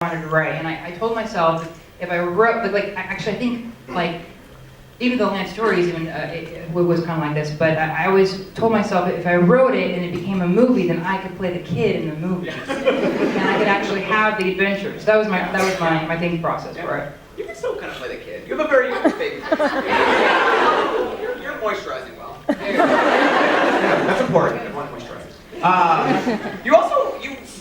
wanted to write. And I told myself if I wrote, actually I think, like, even though Land Stories it was kind of like this, but I always told myself if I wrote it and it became a movie, then I could play the kid in the movie. And I could actually have the adventures. That was my thinking process for it. You can still kind of play the kid. You have a very baby face. You're moisturizing well. Yeah, that's important. I want moisturizing. You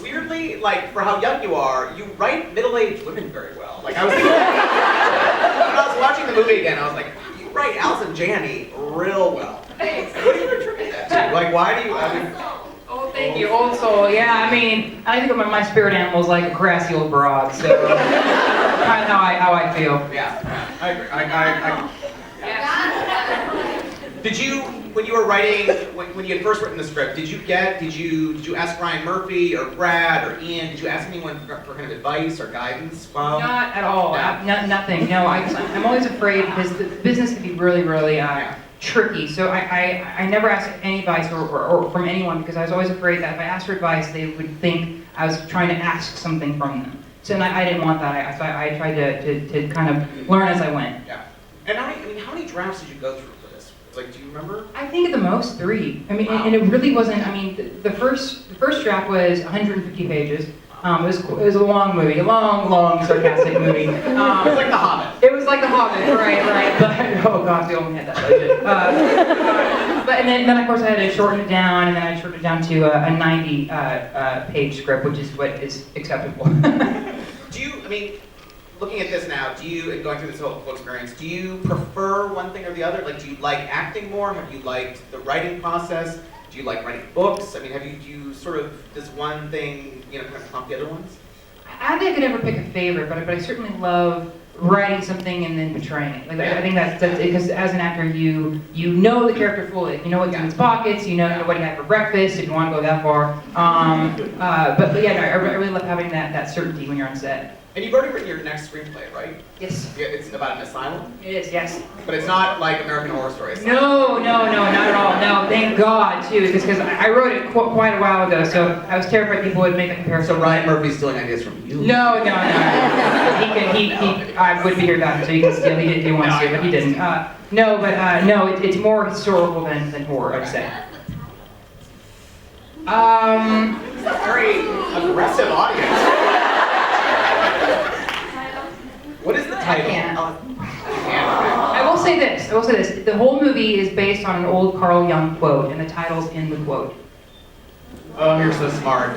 weirdly, like, for how young you are, you write middle-aged women very well. Like, I was thinking, when I was watching the movie again, I was like, you write Allison Janney real well. Thanks. What do you attribute that to? Like, why do you? Oh, thank you, old soul. Yeah, I mean, I think of my spirit animal is like a grassy old broad, so kind of how I feel. Yeah, I agree. Did you, when you were writing, when you had first written the script, did you ask Ryan Murphy or Brad or Ian? Did you ask anyone for kind of advice or guidance? Not at all. Nothing. No, I'm always afraid because the business can be really, really tricky. So I never asked any advice or from anyone because I was always afraid that if I asked for advice, they would think I was trying to ask something from them. So I didn't want that. I tried to kind of learn as I went. Yeah. And how many drafts did you go through? Like, do you remember? I think at the most 3. I mean, wow. and it really wasn't. I mean, the first draft was 150 pages. It was a long movie, a long sarcastic movie. It was like The Hobbit. It was like The Hobbit, right. But oh gosh, we only had that budget. But and then of course I had to shorten it down, and then I shortened it down to a 90 page script, which is what is acceptable. Do you? I mean, looking at this now, and going through this whole experience, do you prefer one thing or the other? Like, do you like acting more? Have you liked the writing process? Do you like writing books? I mean, does one thing, kind of trump the other ones? I don't think I could ever pick a favorite, but I certainly love writing something and then portraying it. Like, I think that's because as an actor, you know the character fully. You know what's in his pockets. You know what he had for breakfast. If you want to go that far. But yeah, I really love having that certainty when you're on set. And you've already written your next screenplay, right? Yes. Yeah, it's about an asylum? It is, yes. But it's not like American Horror Story. No, not at all. No, thank God, too, because I wrote it quite a while ago, so I was terrified people would make a comparison. So Ryan Murphy's stealing ideas from you? No. I would be here about it, so you can steal. He wants to, but he didn't. It's more historical than horror, I'd say. It's a very aggressive audience. What is the title? I will say this. The whole movie is based on an old Carl Jung quote, and the title's in the quote. Oh, you're so smart.